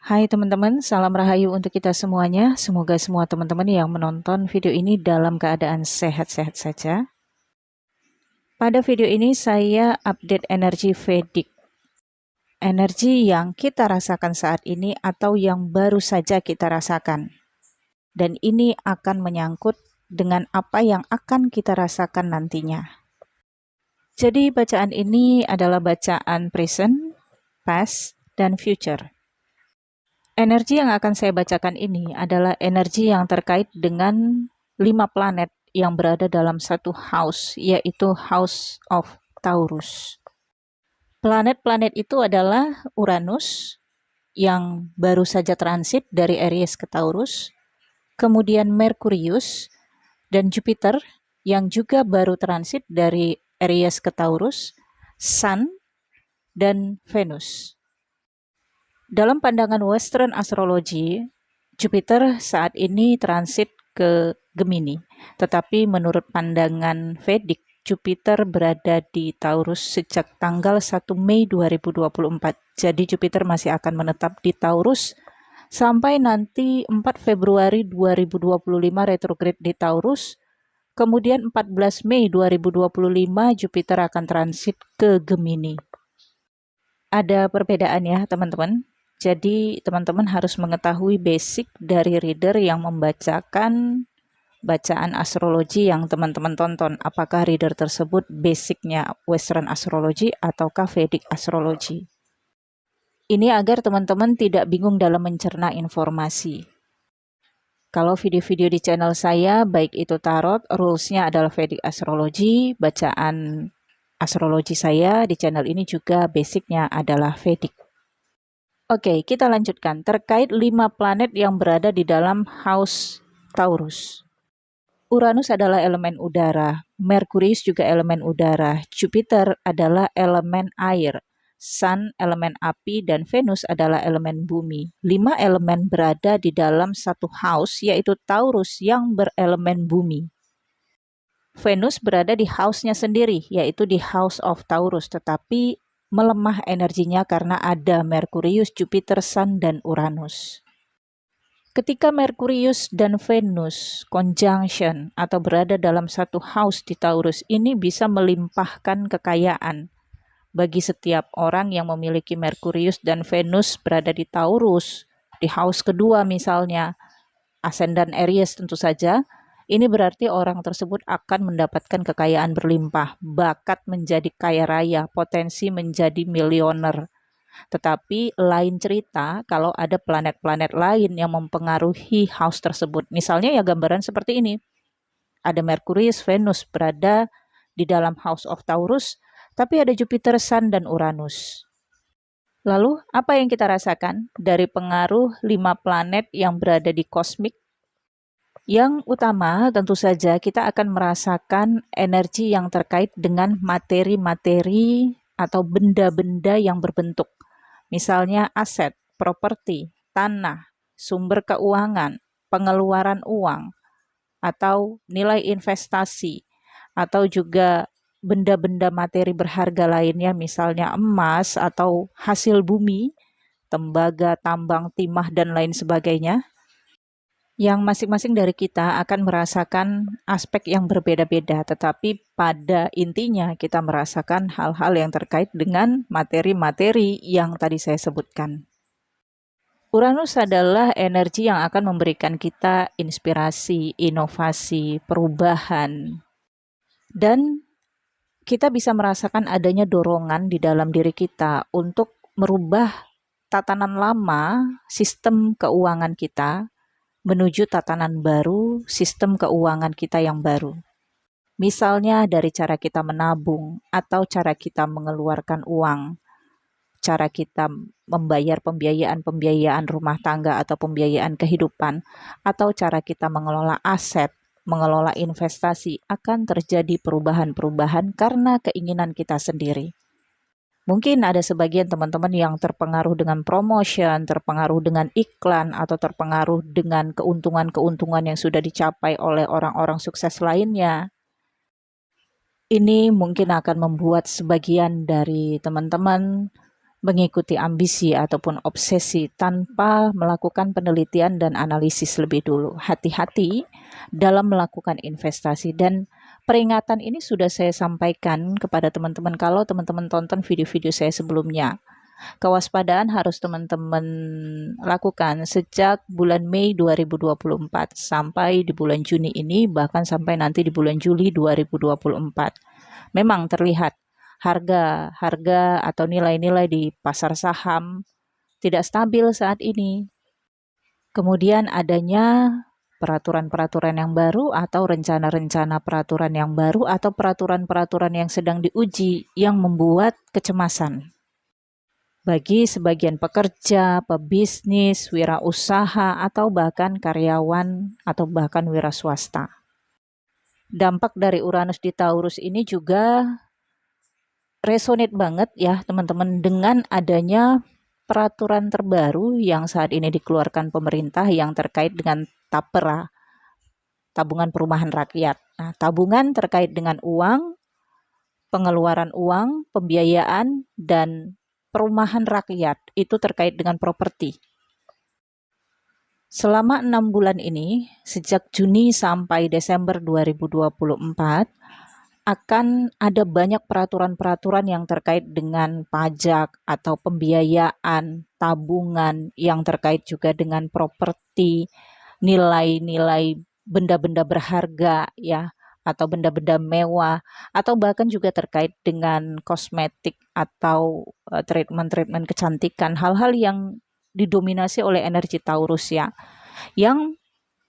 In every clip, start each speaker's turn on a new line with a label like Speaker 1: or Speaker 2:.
Speaker 1: Hai teman-teman, salam rahayu untuk kita semuanya. Semoga semua teman-teman yang menonton video ini dalam keadaan sehat-sehat saja. Pada video ini saya update energi Vedic. Energi yang kita rasakan saat ini atau yang baru saja kita rasakan. Dan ini akan menyangkut dengan apa yang akan kita rasakan nantinya. Jadi bacaan ini adalah bacaan present, past, dan future. Energi yang akan saya bacakan ini adalah energi yang terkait dengan 5 planet yang berada dalam satu house, yaitu House of Taurus. Planet-planet itu adalah Uranus yang baru saja transit dari Aries ke Taurus, kemudian Merkurius dan Jupiter yang juga baru transit dari Aries ke Taurus, Sun, dan Venus. Dalam pandangan Western Astrology, Jupiter saat ini transit ke Gemini. Tetapi menurut pandangan Vedic, Jupiter berada di Taurus sejak tanggal 1 Mei 2024. Jadi Jupiter masih akan menetap di Taurus sampai nanti 4 Februari 2025 retrograde di Taurus. Kemudian 14 Mei 2025 Jupiter akan transit ke Gemini. Ada perbedaan ya teman-teman. Jadi teman-teman harus mengetahui basic dari reader yang membacakan bacaan astrologi yang teman-teman tonton. Apakah reader tersebut basicnya Western Astrology ataukah Vedic Astrology. Ini agar teman-teman tidak bingung dalam mencerna informasi. Kalau video-video di channel saya, baik itu tarot, rules-nya adalah Vedic Astrology, bacaan astrologi saya di channel ini juga basicnya adalah Vedic. Oke, kita lanjutkan. Terkait 5 planet yang berada di dalam House Taurus. Uranus adalah elemen udara, Merkurius juga elemen udara, Jupiter adalah elemen air, Sun elemen api, dan Venus adalah elemen bumi. 5 elemen berada di dalam satu house, yaitu Taurus yang berelemen bumi. Venus berada di house-nya sendiri, yaitu di House of Taurus, tetapi melemah energinya karena ada Merkurius, Jupiter, Sun, dan Uranus. Ketika Merkurius dan Venus conjunction atau berada dalam satu house di Taurus, ini bisa melimpahkan kekayaan. Bagi setiap orang yang memiliki Merkurius dan Venus berada di Taurus, di house kedua misalnya, ascendant Aries tentu saja, ini berarti orang tersebut akan mendapatkan kekayaan berlimpah, bakat menjadi kaya raya, potensi menjadi milioner. Tetapi lain cerita kalau ada planet-planet lain yang mempengaruhi house tersebut. Misalnya ya gambaran seperti ini. Ada Merkurius, Venus berada di dalam House of Taurus, tapi ada Jupiter, Sun, dan Uranus. Lalu apa yang kita rasakan dari pengaruh 5 planet yang berada di kosmik? Yang utama tentu saja kita akan merasakan energi yang terkait dengan materi-materi atau benda-benda yang berbentuk. Misalnya aset, properti, tanah, sumber keuangan, pengeluaran uang, atau nilai investasi, atau juga benda-benda materi berharga lainnya misalnya emas atau hasil bumi, tembaga, tambang, timah, dan lain sebagainya. Yang masing-masing dari kita akan merasakan aspek yang berbeda-beda, tetapi pada intinya kita merasakan hal-hal yang terkait dengan materi-materi yang tadi saya sebutkan. Uranus adalah energi yang akan memberikan kita inspirasi, inovasi, perubahan, dan kita bisa merasakan adanya dorongan di dalam diri kita untuk merubah tatanan lama sistem keuangan kita menuju tatanan baru, sistem keuangan kita yang baru. Misalnya dari cara kita menabung atau cara kita mengeluarkan uang, cara kita membayar pembiayaan-pembiayaan rumah tangga atau pembiayaan kehidupan, atau cara kita mengelola aset, mengelola investasi, akan terjadi perubahan-perubahan karena keinginan kita sendiri. Mungkin ada sebagian teman-teman yang terpengaruh dengan promotion, terpengaruh dengan iklan, atau terpengaruh dengan keuntungan-keuntungan yang sudah dicapai oleh orang-orang sukses lainnya. Ini mungkin akan membuat sebagian dari teman-teman mengikuti ambisi ataupun obsesi tanpa melakukan penelitian dan analisis lebih dulu. Hati-hati dalam melakukan investasi, dan peringatan ini sudah saya sampaikan kepada teman-teman kalau teman-teman tonton video-video saya sebelumnya. Kewaspadaan harus teman-teman lakukan sejak bulan Mei 2024 sampai di bulan Juni ini, bahkan sampai nanti di bulan Juli 2024. Memang terlihat harga atau nilai-nilai di pasar saham tidak stabil saat ini. Kemudian adanya peraturan-peraturan yang baru atau rencana-rencana peraturan yang baru atau peraturan-peraturan yang sedang diuji yang membuat kecemasan bagi sebagian pekerja, pebisnis, wirausaha, atau bahkan karyawan atau bahkan wira swasta. Dampak dari Uranus di Taurus ini juga resonate banget ya teman-teman dengan adanya peraturan terbaru yang saat ini dikeluarkan pemerintah yang terkait dengan TAPERA, tabungan perumahan rakyat. Nah, tabungan terkait dengan uang, pengeluaran uang, pembiayaan, dan perumahan rakyat itu terkait dengan properti. Selama 6 bulan ini, sejak Juni sampai Desember 2024, akan ada banyak peraturan-peraturan yang terkait dengan pajak atau pembiayaan, tabungan yang terkait juga dengan properti, nilai-nilai benda-benda berharga ya, atau benda-benda mewah, atau bahkan juga terkait dengan kosmetik atau treatment-treatment kecantikan, hal-hal yang didominasi oleh energi Taurus ya, yang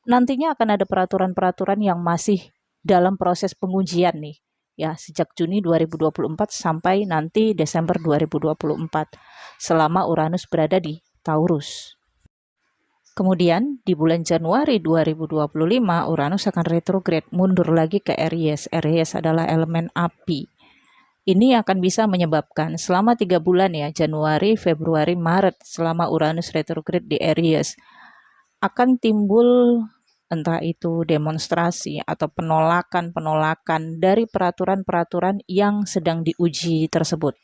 Speaker 1: nantinya akan ada peraturan-peraturan yang masih dalam proses pengujian nih ya, sejak Juni 2024 sampai nanti Desember 2024 selama Uranus berada di Taurus. Kemudian di bulan Januari 2025 Uranus akan retrograde mundur lagi ke Aries. Aries adalah elemen api. Ini akan bisa menyebabkan selama 3 bulan ya, Januari, Februari, Maret, selama Uranus retrograde di Aries, akan timbul entah itu demonstrasi atau penolakan-penolakan dari peraturan-peraturan yang sedang diuji tersebut.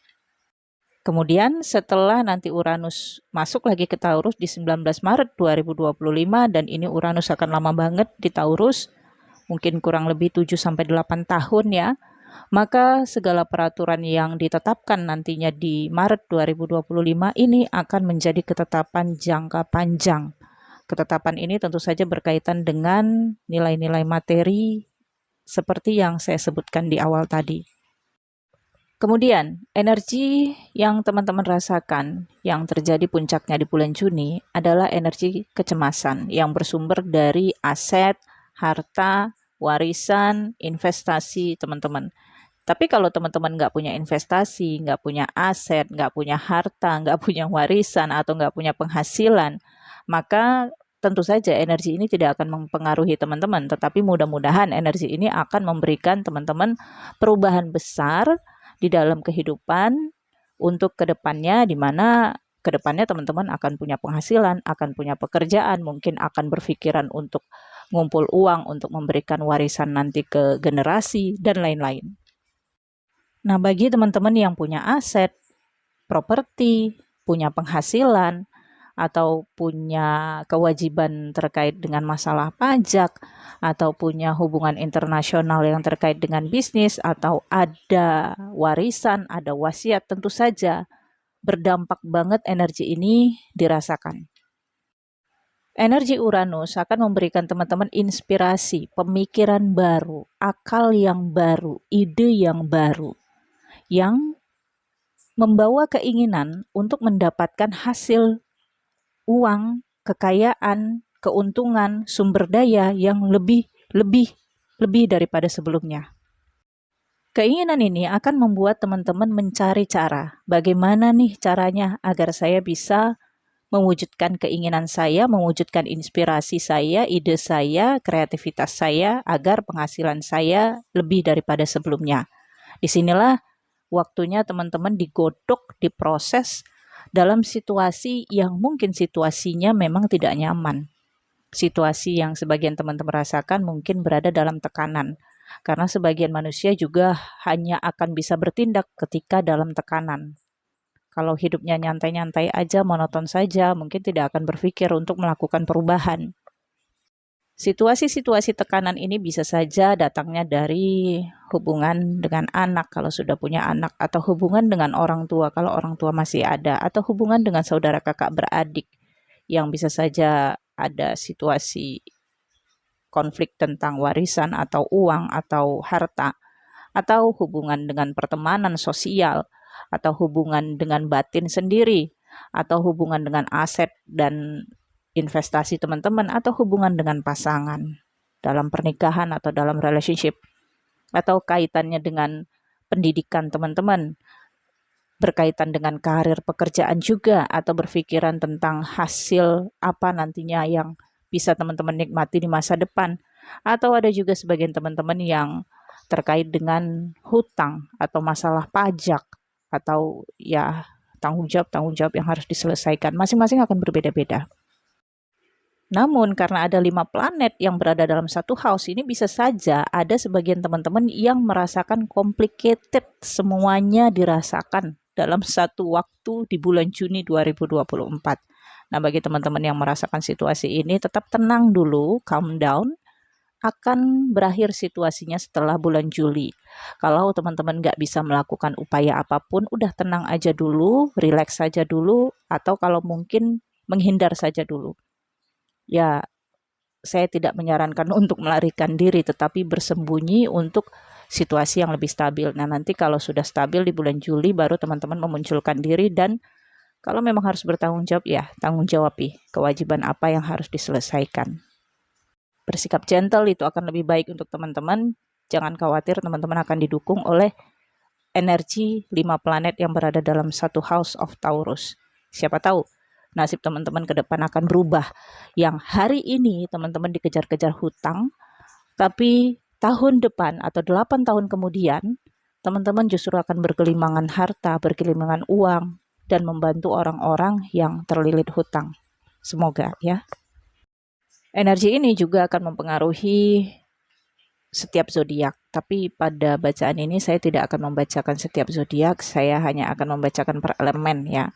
Speaker 1: Kemudian setelah nanti Uranus masuk lagi ke Taurus di 19 Maret 2025, dan ini Uranus akan lama banget di Taurus, mungkin kurang lebih 7-8 tahun ya, maka segala peraturan yang ditetapkan nantinya di Maret 2025 ini akan menjadi ketetapan jangka panjang. Ketetapan ini tentu saja berkaitan dengan nilai-nilai materi seperti yang saya sebutkan di awal tadi. Kemudian, energi yang teman-teman rasakan yang terjadi puncaknya di bulan Juni adalah energi kecemasan yang bersumber dari aset, harta, warisan, investasi teman-teman. Tapi kalau teman-teman nggak punya investasi, nggak punya aset, nggak punya harta, nggak punya warisan, atau nggak punya penghasilan, maka tentu saja energi ini tidak akan mempengaruhi teman-teman, tetapi mudah-mudahan energi ini akan memberikan teman-teman perubahan besar di dalam kehidupan untuk kedepannya, di mana kedepannya teman-teman akan punya penghasilan, akan punya pekerjaan, mungkin akan berpikiran untuk ngumpul uang untuk memberikan warisan nanti ke generasi, dan lain-lain. Nah, bagi teman-teman yang punya aset, properti, punya penghasilan, atau punya kewajiban terkait dengan masalah pajak, atau punya hubungan internasional yang terkait dengan bisnis, atau ada warisan, ada wasiat, tentu saja berdampak banget energi ini dirasakan. Energi Uranus akan memberikan teman-teman inspirasi, pemikiran baru, akal yang baru, ide yang baru, yang membawa keinginan untuk mendapatkan hasil uang, kekayaan, keuntungan, sumber daya yang lebih daripada sebelumnya. Keinginan ini akan membuat teman-teman mencari cara, bagaimana nih caranya agar saya bisa mewujudkan keinginan saya, mewujudkan inspirasi saya, ide saya, kreativitas saya, agar penghasilan saya lebih daripada sebelumnya. Disinilah waktunya teman-teman digodok, diproses dalam situasi yang mungkin situasinya memang tidak nyaman. Situasi yang sebagian teman-teman rasakan mungkin berada dalam tekanan. Karena sebagian manusia juga hanya akan bisa bertindak ketika dalam tekanan. Kalau hidupnya nyantai-nyantai aja, monoton saja, mungkin tidak akan berpikir untuk melakukan perubahan. Situasi-situasi tekanan ini bisa saja datangnya dari hubungan dengan anak kalau sudah punya anak, atau hubungan dengan orang tua kalau orang tua masih ada, atau hubungan dengan saudara kakak beradik yang bisa saja ada situasi konflik tentang warisan atau uang atau harta, atau hubungan dengan pertemanan sosial, atau hubungan dengan batin sendiri, atau hubungan dengan aset dan investasi teman-teman, atau hubungan dengan pasangan dalam pernikahan atau dalam relationship, atau kaitannya dengan pendidikan teman-teman, berkaitan dengan karir pekerjaan juga, atau berpikiran tentang hasil apa nantinya yang bisa teman-teman nikmati di masa depan. Atau ada juga sebagian teman-teman yang terkait dengan hutang atau masalah pajak, atau ya tanggung jawab yang harus diselesaikan. Masing-masing akan berbeda-beda. Namun karena ada 5 planet yang berada dalam satu house ini, bisa saja ada sebagian teman-teman yang merasakan complicated, semuanya dirasakan dalam satu waktu di bulan Juni 2024. Nah, bagi teman-teman yang merasakan situasi ini, tetap tenang dulu, calm down. Akan berakhir situasinya setelah bulan Juli. Kalau teman-teman nggak bisa melakukan upaya apapun, udah tenang aja dulu, relax saja dulu, atau kalau mungkin menghindar saja dulu. Ya, saya tidak menyarankan untuk melarikan diri, tetapi bersembunyi untuk situasi yang lebih stabil. Nah, nanti kalau sudah stabil di bulan Juli, baru teman-teman memunculkan diri, dan kalau memang harus bertanggung jawab, ya tanggung jawabi kewajiban apa yang harus diselesaikan. Bersikap gentle itu akan lebih baik untuk teman-teman. Jangan khawatir, teman-teman akan didukung oleh energi 5 planet yang berada dalam satu house of Taurus. Siapa tahu nasib teman-teman ke depan akan berubah. Yang hari ini teman-teman dikejar-kejar hutang, tapi tahun depan atau 8 tahun kemudian, teman-teman justru akan berkelimangan harta, berkelimangan uang, dan membantu orang-orang yang terlilit hutang. Semoga ya. Energi ini juga akan mempengaruhi setiap zodiak, tapi pada bacaan ini saya tidak akan membacakan setiap zodiak, saya hanya akan membacakan per elemen ya.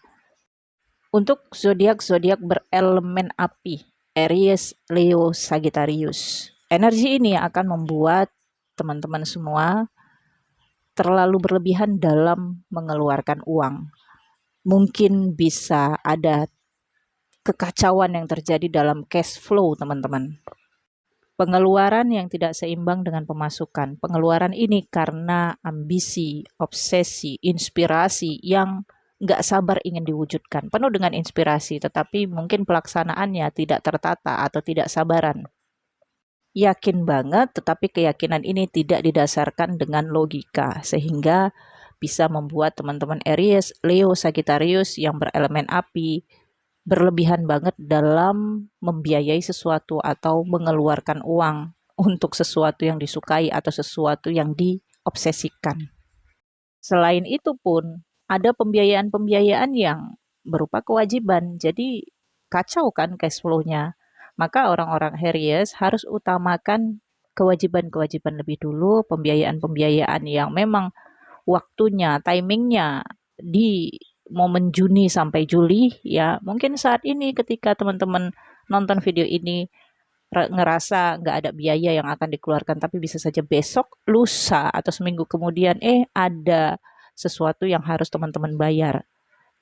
Speaker 1: Untuk zodiak-zodiak berelemen api, Aries, Leo, Sagittarius. Energi ini akan membuat teman-teman semua terlalu berlebihan dalam mengeluarkan uang. Mungkin bisa ada kekacauan yang terjadi dalam cash flow teman-teman. Pengeluaran yang tidak seimbang dengan pemasukan. Pengeluaran ini karena ambisi, obsesi, inspirasi yang nggak sabar ingin diwujudkan. Penuh dengan inspirasi, tetapi mungkin pelaksanaannya tidak tertata atau tidak sabaran. Yakin banget, tetapi keyakinan ini tidak didasarkan dengan logika, sehingga bisa membuat teman-teman Aries, Leo, Sagittarius yang berelemen api berlebihan banget dalam membiayai sesuatu atau mengeluarkan uang untuk sesuatu yang disukai atau sesuatu yang diobsesikan. Selain itu pun, ada pembiayaan-pembiayaan yang berupa kewajiban, jadi kacau kan cash flow-nya. Maka orang-orang Aries harus utamakan kewajiban-kewajiban lebih dulu, pembiayaan-pembiayaan yang memang waktunya, timingnya di momen Juni sampai Juli ya. Mungkin saat ini ketika teman-teman nonton video ini ngerasa nggak ada biaya yang akan dikeluarkan, tapi bisa saja besok, lusa, atau seminggu kemudian ada sesuatu yang harus teman-teman bayar.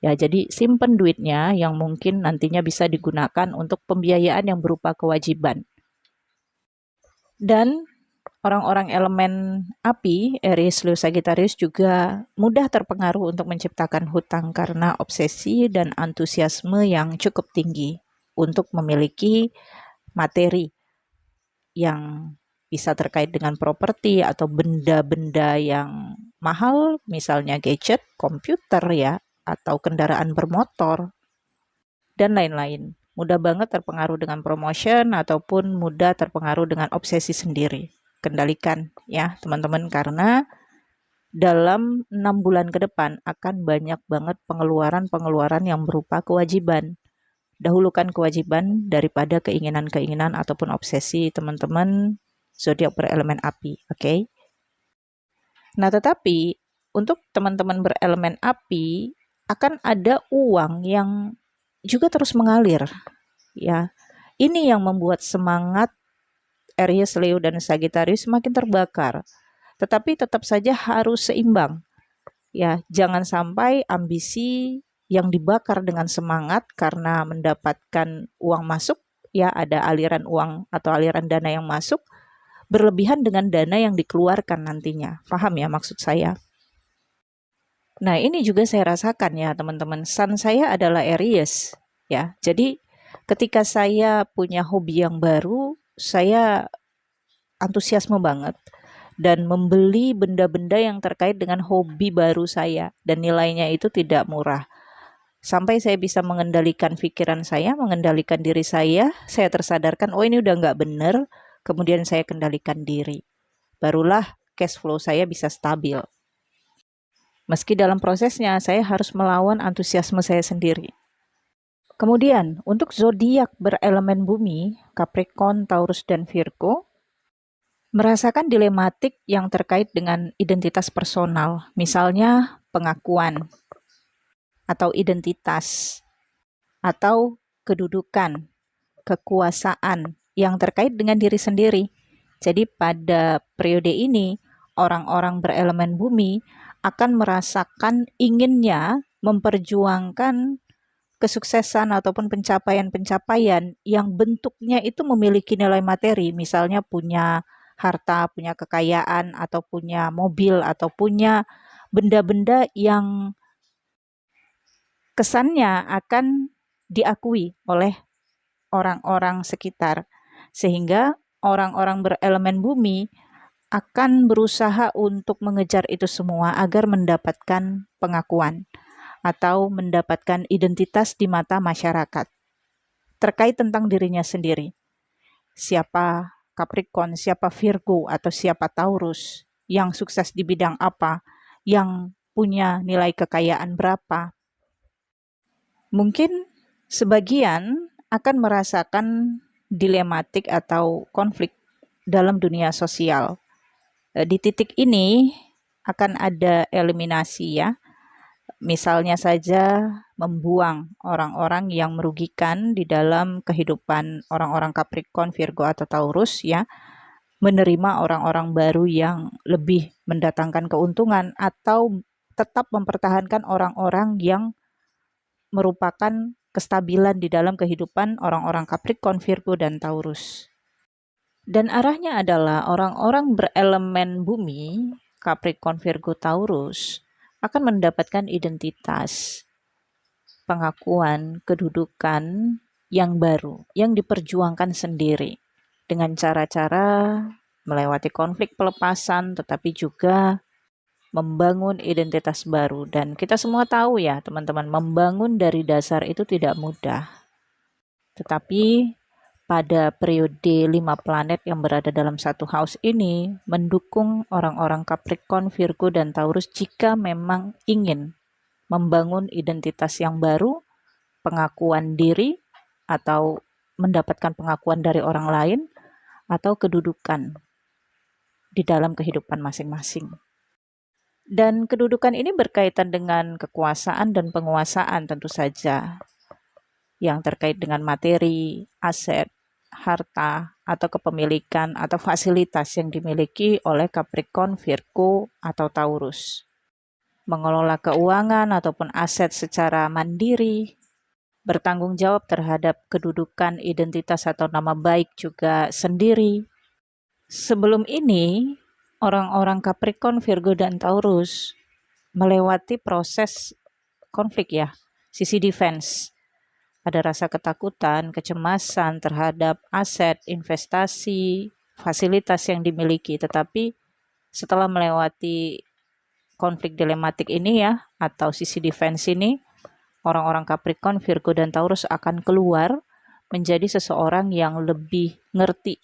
Speaker 1: Ya, jadi simpen duitnya yang mungkin nantinya bisa digunakan untuk pembiayaan yang berupa kewajiban. Dan orang-orang elemen api, Aries, Leo, Sagittarius juga mudah terpengaruh untuk menciptakan hutang karena obsesi dan antusiasme yang cukup tinggi untuk memiliki materi yang bisa terkait dengan properti atau benda-benda yang mahal, misalnya gadget, komputer ya, atau kendaraan bermotor, dan lain-lain. Mudah banget terpengaruh dengan promotion ataupun mudah terpengaruh dengan obsesi sendiri. Kendalikan ya teman-teman, karena dalam 6 bulan ke depan akan banyak banget pengeluaran-pengeluaran yang berupa kewajiban. Dahulukan kewajiban daripada keinginan-keinginan ataupun obsesi teman-teman zodiak berelemen api, oke? Nah, tetapi untuk teman-teman berelemen api akan ada uang yang juga terus mengalir, ya. Ini yang membuat semangat Aries, Leo, dan Sagittarius semakin terbakar. Tetapi tetap saja harus seimbang. Ya, jangan sampai ambisi yang dibakar dengan semangat karena mendapatkan uang masuk, ya ada aliran uang atau aliran dana yang masuk, berlebihan dengan dana yang dikeluarkan nantinya. Paham ya maksud saya? Nah, ini juga saya rasakan ya teman-teman. Sun saya adalah Aries, ya. Jadi ketika saya punya hobi yang baru, saya antusiasme banget dan membeli benda-benda yang terkait dengan hobi baru saya, dan nilainya itu tidak murah. Sampai saya bisa mengendalikan pikiran saya, mengendalikan diri saya tersadarkan, oh ini udah nggak bener, kemudian saya kendalikan diri. Barulah cash flow saya bisa stabil. Meski dalam prosesnya saya harus melawan antusiasme saya sendiri. Kemudian, untuk zodiak berelemen bumi, Capricorn, Taurus, dan Virgo, merasakan dilematik yang terkait dengan identitas personal, misalnya pengakuan atau identitas atau kedudukan, kekuasaan yang terkait dengan diri sendiri. Jadi pada periode ini, orang-orang berelemen bumi akan merasakan inginnya memperjuangkan kesuksesan ataupun pencapaian-pencapaian yang bentuknya itu memiliki nilai materi, misalnya punya harta, punya kekayaan, atau punya mobil, atau punya benda-benda yang kesannya akan diakui oleh orang-orang sekitar. Sehingga orang-orang berelemen bumi akan berusaha untuk mengejar itu semua agar mendapatkan pengakuan atau mendapatkan identitas di mata masyarakat terkait tentang dirinya sendiri. Siapa Capricorn, siapa Virgo, atau siapa Taurus, yang sukses di bidang apa, yang punya nilai kekayaan berapa. Mungkin sebagian akan merasakan dilematik atau konflik dalam dunia sosial. Di titik ini akan ada eliminasi ya. Misalnya saja membuang orang-orang yang merugikan di dalam kehidupan orang-orang Capricorn, Virgo, atau Taurus ya. Menerima orang-orang baru yang lebih mendatangkan keuntungan atau tetap mempertahankan orang-orang yang merupakan kestabilan di dalam kehidupan orang-orang Capricorn, Virgo, dan Taurus. Dan arahnya adalah orang-orang berelemen bumi, Capricorn, Virgo, Taurus, akan mendapatkan identitas, pengakuan, kedudukan yang baru, yang diperjuangkan sendiri dengan cara-cara melewati konflik pelepasan, tetapi juga membangun identitas baru. Dan kita semua tahu ya teman-teman, membangun dari dasar itu tidak mudah. Tetapi pada periode 5 planet yang berada dalam satu house ini mendukung orang-orang Capricorn, Virgo, dan Taurus jika memang ingin membangun identitas yang baru, pengakuan diri, atau mendapatkan pengakuan dari orang lain, atau kedudukan di dalam kehidupan masing-masing. Dan kedudukan ini berkaitan dengan kekuasaan dan penguasaan tentu saja, yang terkait dengan materi, aset, harta, atau kepemilikan atau fasilitas yang dimiliki oleh Capricorn, Virgo, atau Taurus. Mengelola keuangan ataupun aset secara mandiri, bertanggung jawab terhadap kedudukan, identitas, atau nama baik juga sendiri. Sebelum ini, orang-orang Capricorn, Virgo, dan Taurus melewati proses konflik ya, sisi defense. Ada rasa ketakutan, kecemasan terhadap aset, investasi, fasilitas yang dimiliki. Tetapi setelah melewati konflik dilematik ini ya, atau sisi defense ini, orang-orang Capricorn, Virgo, dan Taurus akan keluar menjadi seseorang yang lebih ngerti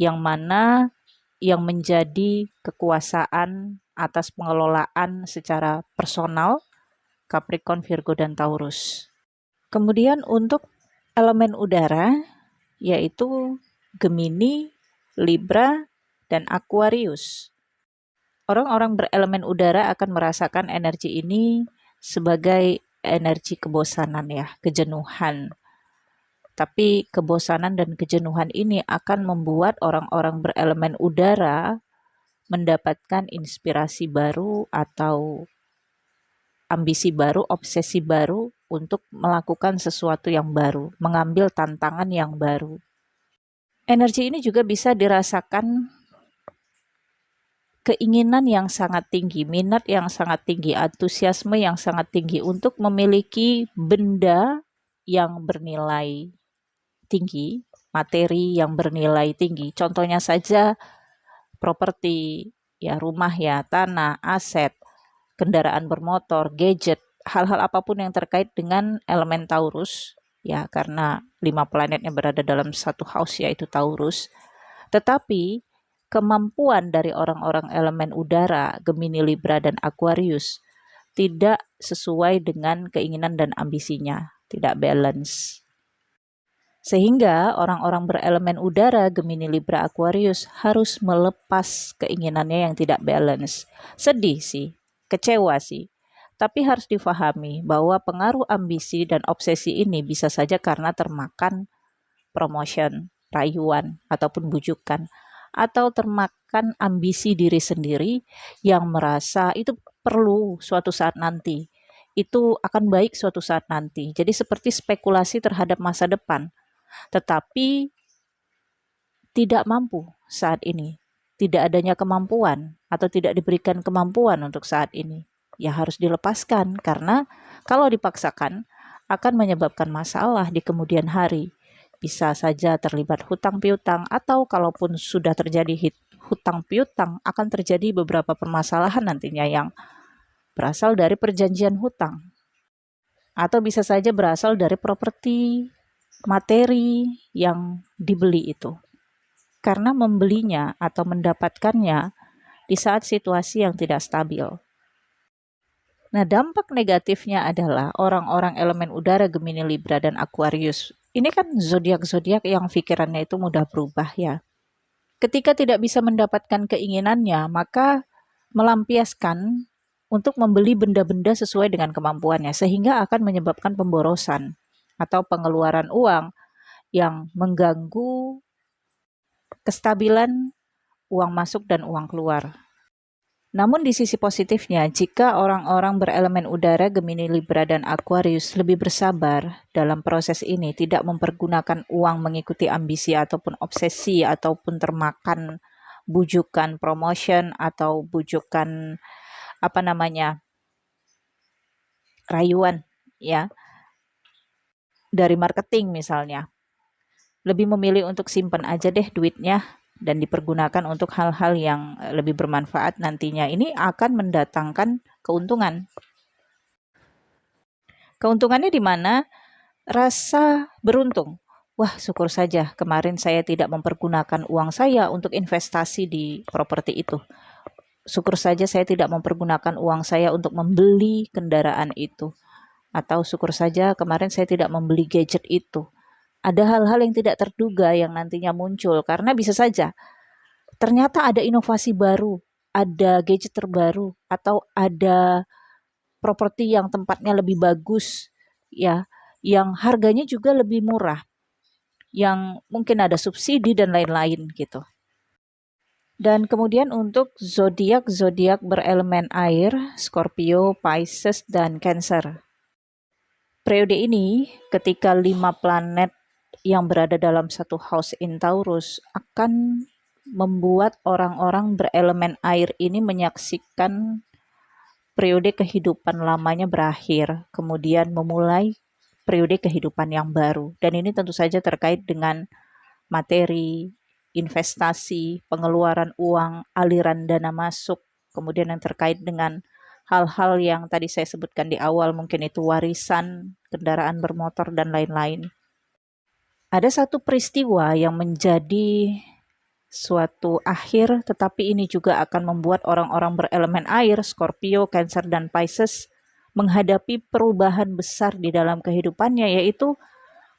Speaker 1: yang mana yang menjadi kekuasaan atas pengelolaan secara personal Capricorn, Virgo, dan Taurus. Kemudian untuk elemen udara, yaitu Gemini, Libra, dan Aquarius. Orang-orang berelemen udara akan merasakan energi ini sebagai energi kebosanan ya, kejenuhan. Tapi kebosanan dan kejenuhan ini akan membuat orang-orang berelemen udara mendapatkan inspirasi baru atau ambisi baru, obsesi baru untuk melakukan sesuatu yang baru, mengambil tantangan yang baru. Energi ini juga bisa dirasakan keinginan yang sangat tinggi, minat yang sangat tinggi, antusiasme yang sangat tinggi untuk memiliki benda yang bernilai tinggi, materi yang bernilai tinggi. Contohnya saja properti, ya rumah ya, tanah, aset, kendaraan bermotor, gadget, hal-hal apapun yang terkait dengan elemen Taurus, ya karena 5 planetnya berada dalam satu house yaitu Taurus. Tetapi kemampuan dari orang-orang elemen udara, Gemini, Libra, dan Aquarius tidak sesuai dengan keinginan dan ambisinya, tidak balance. Sehingga orang-orang berelemen udara, Gemini, Libra, Aquarius harus melepas keinginannya yang tidak balance. Sedih sih, kecewa sih. Tapi harus difahami bahwa pengaruh ambisi dan obsesi ini bisa saja karena termakan promotion, rayuan, ataupun bujukan. Atau termakan ambisi diri sendiri yang merasa itu perlu suatu saat nanti. Itu akan baik suatu saat nanti. Jadi seperti spekulasi terhadap masa depan. Tetapi tidak mampu saat ini. Tidak adanya kemampuan atau tidak diberikan kemampuan untuk saat ini. Ya harus dilepaskan karena kalau dipaksakan akan menyebabkan masalah di kemudian hari. Bisa saja terlibat hutang piutang atau kalaupun sudah terjadi hutang piutang akan terjadi beberapa permasalahan nantinya yang berasal dari perjanjian hutang. Atau bisa saja berasal dari properti, materi yang dibeli itu. Karena membelinya atau mendapatkannya di saat situasi yang tidak stabil. Nah, dampak negatifnya adalah orang-orang elemen udara Gemini, Libra, dan Aquarius. Ini kan zodiak-zodiak yang pikirannya itu mudah berubah ya. Ketika tidak bisa mendapatkan keinginannya, maka melampiaskan untuk membeli benda-benda sesuai dengan kemampuannya, sehingga akan menyebabkan pemborosan atau pengeluaran uang yang mengganggu kestabilan uang masuk dan uang keluar. Namun di sisi positifnya, jika orang-orang berelemen udara Gemini, Libra, dan Aquarius lebih bersabar dalam proses ini, tidak mempergunakan uang mengikuti ambisi ataupun obsesi ataupun termakan bujukan promotion atau bujukan rayuan ya dari marketing misalnya. Lebih memilih untuk simpan aja deh duitnya dan dipergunakan untuk hal-hal yang lebih bermanfaat nantinya. Ini akan mendatangkan keuntungan. Keuntungannya di mana? Rasa beruntung. Wah, syukur saja kemarin saya tidak mempergunakan uang saya untuk investasi di properti itu. Syukur saja saya tidak mempergunakan uang saya untuk membeli kendaraan itu. Atau syukur saja kemarin saya tidak membeli gadget itu. Ada hal-hal yang tidak terduga yang nantinya muncul karena bisa saja ternyata ada inovasi baru, ada gadget terbaru, atau ada properti yang tempatnya lebih bagus, ya, yang harganya juga lebih murah, yang mungkin ada subsidi dan lain-lain gitu. Dan kemudian untuk zodiak-zodiak berelemen air, Scorpio, Pisces, dan Cancer. Periode ini ketika 5 planet yang berada dalam satu house in Taurus akan membuat orang-orang berelemen air ini menyaksikan periode kehidupan lamanya berakhir, kemudian memulai periode kehidupan yang baru. Dan ini tentu saja terkait dengan materi, investasi, pengeluaran uang, aliran dana masuk, kemudian yang terkait dengan hal-hal yang tadi saya sebutkan di awal, mungkin itu warisan, kendaraan bermotor, dan lain-lain. Ada satu peristiwa yang menjadi suatu akhir, tetapi ini juga akan membuat orang-orang berelemen air, Scorpio, Cancer, dan Pisces menghadapi perubahan besar di dalam kehidupannya, yaitu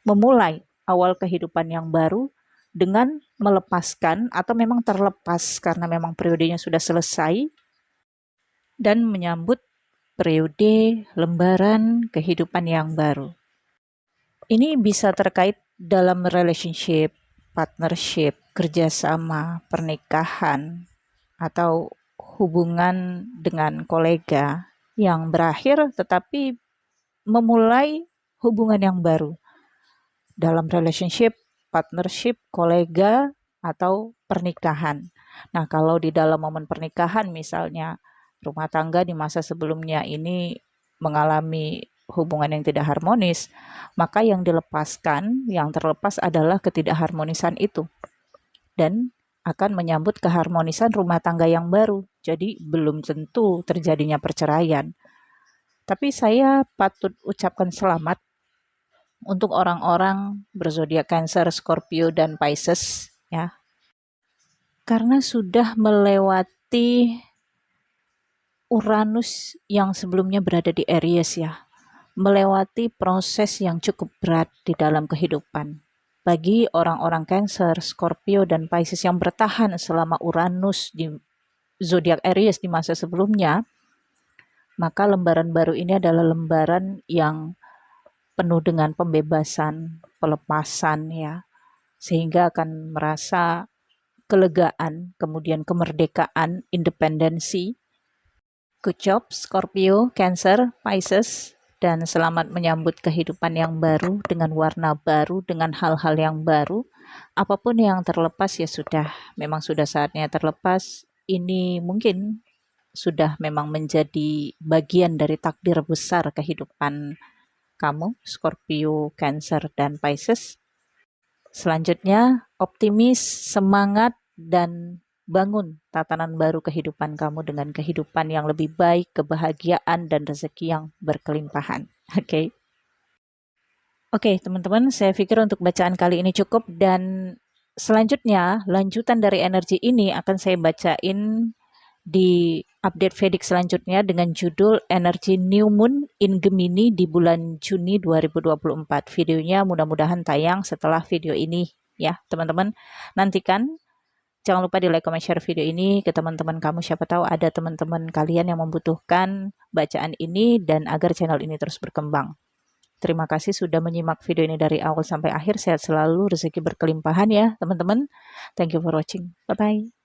Speaker 1: memulai awal kehidupan yang baru dengan melepaskan atau memang terlepas karena memang periodenya sudah selesai dan menyambut periode, lembaran kehidupan yang baru. Ini bisa terkait dalam relationship, partnership, kerjasama, pernikahan, atau hubungan dengan kolega yang berakhir tetapi memulai hubungan yang baru dalam relationship, partnership, kolega, atau pernikahan. Nah, kalau di dalam momen pernikahan misalnya rumah tangga di masa sebelumnya ini mengalami hubungan yang tidak harmonis, maka yang dilepaskan, yang terlepas adalah ketidakharmonisan itu dan akan menyambut keharmonisan rumah tangga yang baru. Jadi belum tentu terjadinya perceraian. Tapi saya patut ucapkan selamat untuk orang-orang berzodiak Cancer, Scorpio, dan Pisces ya. Karena sudah melewati Uranus yang sebelumnya berada di Aries ya. Melewati proses yang cukup berat di dalam kehidupan. Bagi orang-orang Cancer, Scorpio, dan Pisces yang bertahan selama Uranus di zodiak Aries di masa sebelumnya, maka lembaran baru ini adalah lembaran yang penuh dengan pembebasan, pelepasan ya, sehingga akan merasa kelegaan, kemudian kemerdekaan, independensi. Good job Scorpio, Cancer, Pisces, dan selamat menyambut kehidupan yang baru dengan warna baru, dengan hal-hal yang baru. Apapun yang terlepas ya sudah, memang sudah saatnya terlepas. Ini mungkin sudah memang menjadi bagian dari takdir besar kehidupan kamu, Scorpio, Cancer, dan Pisces. Selanjutnya, optimis, semangat, dan bangun tatanan baru kehidupan kamu dengan kehidupan yang lebih baik, kebahagiaan, dan rezeki yang berkelimpahan. Oke. Oke, teman-teman, saya pikir untuk bacaan kali ini cukup dan selanjutnya lanjutan dari energi ini akan saya bacain di update Vedic selanjutnya dengan judul Energi New Moon in Gemini di bulan Juni 2024. Videonya mudah-mudahan tayang setelah video ini ya, teman-teman. Nantikan. Jangan lupa di like, comment, share video ini ke teman-teman kamu. Siapa tahu ada teman-teman kalian yang membutuhkan bacaan ini dan agar channel ini terus berkembang. Terima kasih sudah menyimak video ini dari awal sampai akhir. Sehat selalu, rezeki berkelimpahan ya teman-teman. Thank you for watching. Bye-bye.